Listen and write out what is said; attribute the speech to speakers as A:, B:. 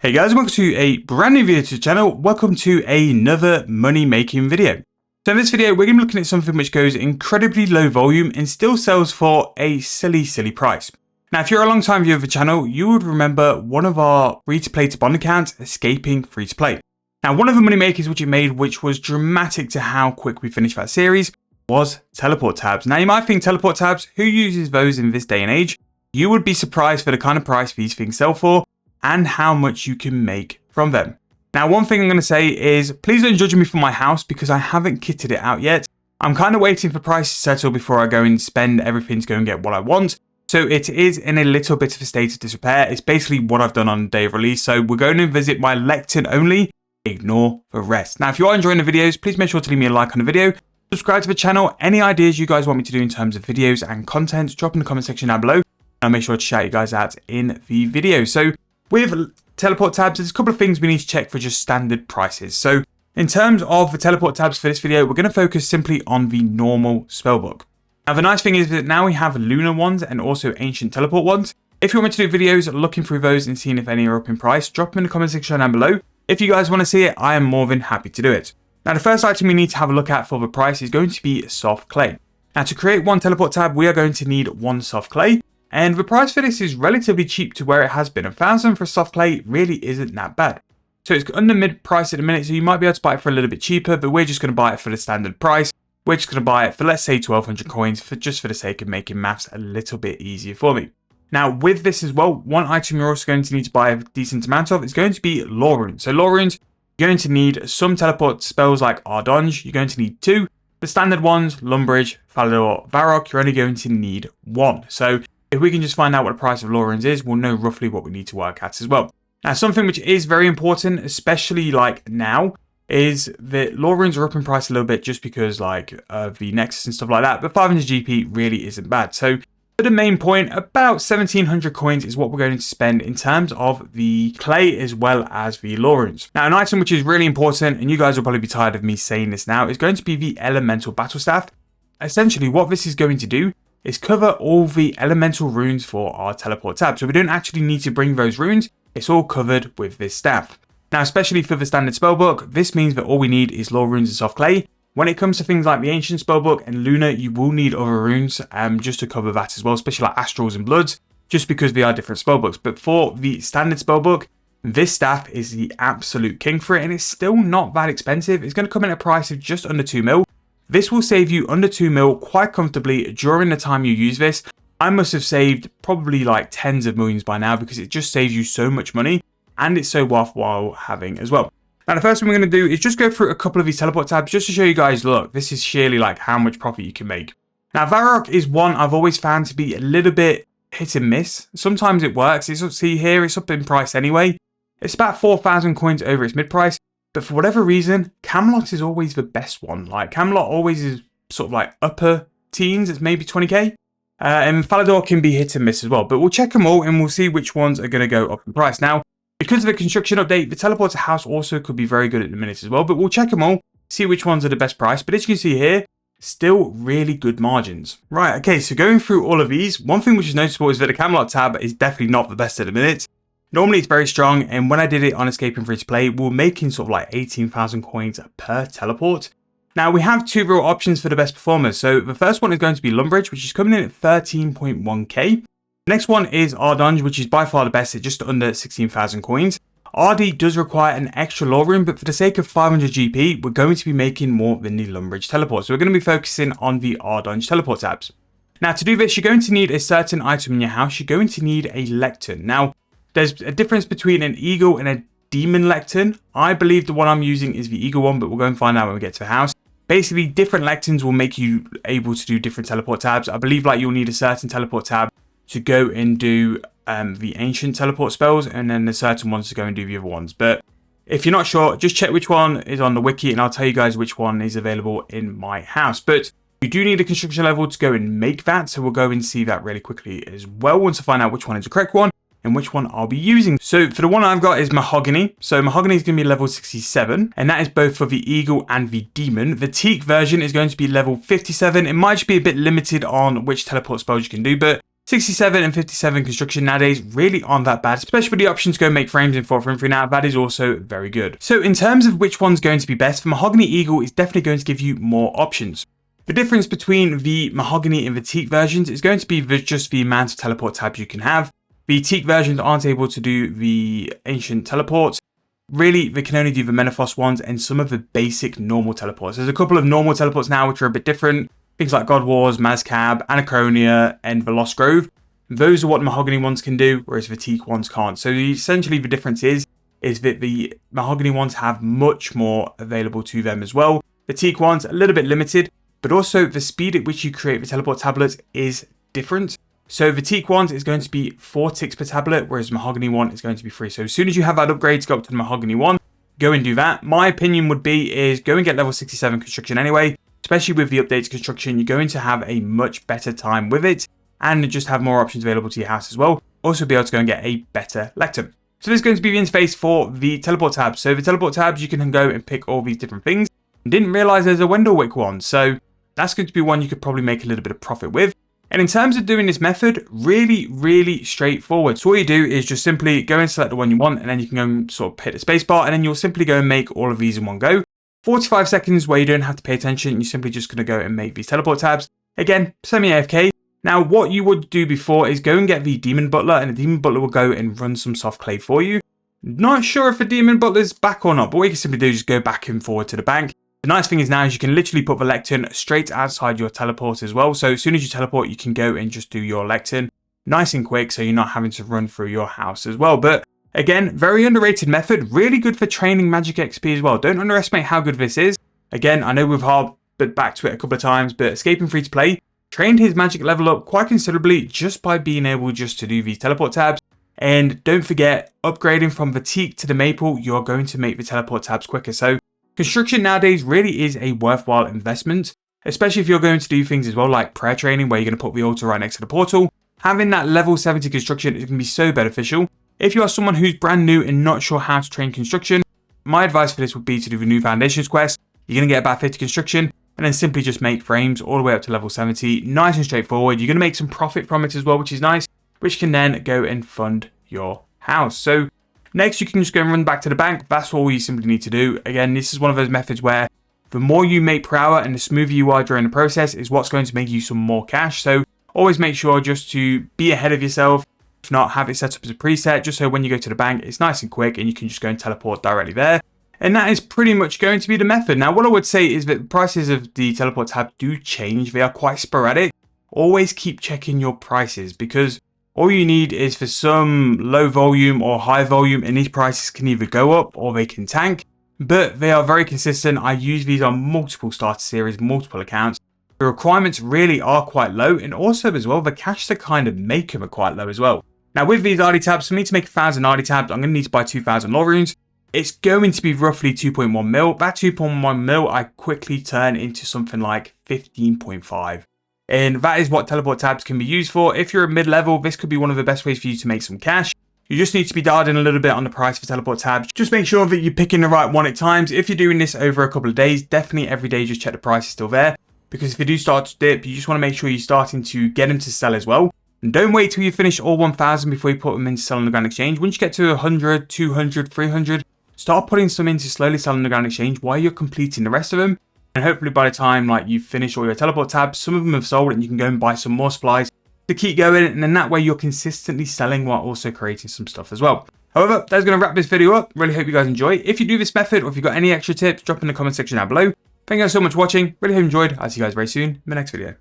A: Hey guys, welcome to a brand new video to the channel. Welcome to another money making video. So in this video, we're going to be looking at something which goes incredibly low volume and still sells for a silly price. Now, if you're a long time viewer of the channel, you would remember one of our free-to-play to bond accounts escaping free-to-play. Now, one of the money makers which it made, which was dramatic to how quick we finished that series, was teleport tabs. Now, you might think teleport tabs, who uses those in this day and age? You would be surprised for the kind of price these things sell for and how much you can make from them. Now, one thing I'm going to say is please don't judge me for my house because I haven't kitted it out yet. I'm kind of waiting for prices to settle before I go and spend everything to go and get what I want. So it is in a little bit of a state of disrepair. It's basically what I've done on the day of release. So we're going to visit my Lectern only. Ignore the rest. Now, if you are enjoying the videos, please make sure to leave me a like on the video. Subscribe to the channel. Any ideas you guys want me to do in terms of videos and content, drop in the comment section down below. I'll make sure to shout you guys out in the video. So with teleport tabs, there's a couple of things we need to check for just standard prices. So in terms of the teleport tabs for this video, we're going to focus simply on the normal spellbook. Now, the nice thing is that now we have lunar ones and also ancient teleport ones. If you want me to do videos looking through those and seeing if any are up in price, drop them in the comment section down below. If you guys want to see it, I am more than happy to do it. Now, the first item we need to have a look at for the price is going to be soft clay. Now, to create one teleport tab, we are going to need one soft clay. And the price for this is relatively cheap to where it has been. 1,000 for soft clay really isn't that bad. So it's under mid price at the minute, so you might be able to buy it for a little bit cheaper, but we're just going to buy it for the standard price. We're just going to buy it for, let's say, 1,200 coins just for the sake of making maths a little bit easier for me. Now, with this as well, one item you're also going to need to buy a decent amount of is going to be lore runes. So lore runes, you're going to need some teleport spells like Ardonge. You're going to need 2. The standard ones, Lumbridge, Falador, Varrock, you're only going to need 1. So if we can just find out what the price of lore runes is, we'll know roughly what we need to work at as well. Now, something which is very important, especially like now, is that lore runes are up in price a little bit just because like of the Nexus and stuff like that, but 500 GP really isn't bad. So for the main point, about 1,700 coins is what we're going to spend in terms of the clay as well as the lore runes. Now, an item which is really important, and you guys will probably be tired of me saying this now, is going to be the elemental battle staff. Essentially, what this is going to do is cover all the elemental runes for our teleport tab. So we don't actually need to bring those runes. It's all covered with this staff. Now, especially for the standard spellbook, this means that all we need is lore runes and soft clay. When it comes to things like the ancient spellbook and lunar, you will need other runes just to cover that as well, especially like astrals and bloods, just because they are different spellbooks. But for the standard spellbook, this staff is the absolute king for it, and it's still not that expensive. It's going to come in at a price of just under 2 mil. This will save you under 2 mil quite comfortably during the time you use this. I must have saved probably like tens of millions by now because it just saves you so much money and it's so worthwhile having as well. Now, the first thing we're going to do is just go through a couple of these teleport tabs just to show you guys, look, this is sheerly like how much profit you can make. Now, Varrock is one I've always found to be a little bit hit and miss. Sometimes it works. See here, it's up in price anyway. It's about 4,000 coins over its mid price. But for whatever reason, Camelot is always the best one. Like, Camelot always is sort of like upper teens. It's maybe 20k. And Falador can be hit and miss as well. But we'll check them all and we'll see which ones are going to go up in price. Now, because of the construction update, the teleporter house also could be very good at the minute as well. But we'll check them all, see which ones are the best price. But as you can see here, still really good margins. Right, okay, so going through all of these, one thing which is noticeable is that the Camelot tab is definitely not the best at the minute. Normally it's very strong, and when I did it on Escaping Free to Play, we were making sort of like 18,000 coins per teleport. Now, we have 2 real options for the best performers. So the first one is going to be Lumbridge, which is coming in at 13.1k. The next one is Ardonge, which is by far the best at just under 16,000 coins. RD does require an extra lore rune, but for the sake of 500 GP, we're going to be making more than the Lumbridge teleport. So we're going to be focusing on the Ardonge teleport tabs. Now, to do this, you're going to need a certain item in your house. You're going to need a Lectern. Now, there's a difference between an eagle and a demon Lectern. I believe the one I'm using is the eagle one, but we'll go and find out when we get to the house. Basically, different Lecterns will make you able to do different teleport tabs. I believe like you'll need a certain teleport tab to go and do the ancient teleport spells, and then the certain ones to go and do the other ones. But if you're not sure, just check which one is on the wiki, and I'll tell you guys which one is available in my house. But you do need a construction level to go and make that, so we'll go and see that really quickly as well once I find out which one is the correct one and which one I'll be using. So for the one I've got is Mahogany. So Mahogany is going to be level 67, and that is both for the eagle and the demon. The teak version is going to be level 57. It might just be a bit limited on which teleport spells you can do, but 67 and 57 construction nowadays really aren't that bad, especially with the option to go make frames in 4.3 now. That is also very good. So in terms of which one's going to be best, the Mahogany Eagle is definitely going to give you more options. The difference between the Mahogany and the Teak versions is going to be just the amount of teleport tabs you can have. The Teak versions aren't able to do the ancient teleports. Really, they can only do the Menethos ones and some of the basic normal teleports. There's a couple of normal teleports now which are a bit different. Things like God Wars, Mazcab, Anachronia, and the Lost Grove. Those are what the Mahogany ones can do, whereas the Teak ones can't. So essentially the difference is that the Mahogany ones have much more available to them as well. The Teak ones, a little bit limited, but also the speed at which you create the teleport tablets is different. So the Teak ones is going to be 4 ticks per tablet, whereas the Mahogany one is going to be 3. So as soon as you have that upgrade to go up to the Mahogany one, go and do that. My opinion would be is go and get level 67 construction anyway. Especially with the updated construction, you're going to have a much better time with it and just have more options available to your house as well. Also be able to go and get a better Lectern. So this is going to be the interface for the teleport tabs. So the teleport tabs, you can go and pick all these different things. Didn't realize there's a Wendellwick one. So that's going to be one you could probably make a little bit of profit with. And in terms of doing this method, really straightforward. So all you do is just simply go and select the one you want, and then you can go and sort of hit the spacebar, and then you'll simply go and make all of these in one go. 45 seconds where you don't have to pay attention. You're simply just going to go and make these teleport tabs. Again, semi-AFK. Now, what you would do before is go and get the Demon Butler, and the Demon Butler will go and run some soft clay for you. Not sure if the Demon Butler's back or not, but what you can simply do is just go back and forward to the bank. The nice thing is now is you can literally put the Lectern straight outside your teleport as well. So as soon as you teleport, you can go and just do your Lectern nice and quick, so you're not having to run through your house as well. But again, very underrated method, really good for training magic XP as well. Don't underestimate how good this is. Again, I know we've harped back to it a couple of times, but Escaping Free to Play trained his magic level up quite considerably just by being able just to do these teleport tabs. And don't forget, upgrading from the Teak to the Maple, you're going to make the teleport tabs quicker. So construction nowadays really is a worthwhile investment, especially if you're going to do things as well like prayer training, where you're going to put the altar right next to the portal. Having that level 70 construction is going to be so beneficial. If you are someone who's brand new and not sure how to train construction, my advice for this would be to do the new foundations quest. You're going to get about 50 construction and then simply just make frames all the way up to level 70. Nice and straightforward. You're going to make some profit from it as well, which is nice, which can then go and fund your house. So next, you can just go and run back to the bank. That's all you simply need to do. Again, this is one of those methods where the more you make per hour and the smoother you are during the process is what's going to make you some more cash. So always make sure just to be ahead of yourself. If not, have it set up as a preset, just so when you go to the bank, it's nice and quick and you can just go and teleport directly there. And that is pretty much going to be the method. Now, what I would say is that the prices of the teleport tab do change. They are quite sporadic. Always keep checking your prices, because all you need is for some low volume or high volume, and these prices can either go up or they can tank. But they are very consistent. I use these on multiple starter series, multiple accounts. The requirements really are quite low, and also as well, the cash to kind of make them are quite low as well. Now with these RD tabs, for me to make 1,000 RD tabs, I'm going to need to buy 2,000 lore runes. It's going to be roughly 2.1 mil. That 2.1 mil I quickly turn into something like 15.5. And that is what teleport tabs can be used for. If you're a mid-level, this could be one of the best ways for you to make some cash. You just need to be dialed in a little bit on the price for teleport tabs. Just make sure that you're picking the right one at times. If you're doing this over a couple of days, definitely every day just check the price is still there. Because if they do start to dip, you just want to make sure you're starting to get them to sell as well. And don't wait till you finish all 1,000 before you put them into sell on the Grand Exchange. Once you get to 100, 200, 300, start putting some in to slowly sell on the Grand Exchange while you're completing the rest of them. And hopefully by the time like you finish all your teleport tabs, some of them have sold and you can go and buy some more supplies to keep going. And then that way you're consistently selling while also creating some stuff as well. However, that's going to wrap this video up. Really hope you guys enjoy. If you do this method or if you've got any extra tips, drop in the comment section down below. Thank you guys so much for watching. Really hope you enjoyed. I'll see you guys very soon in the next video.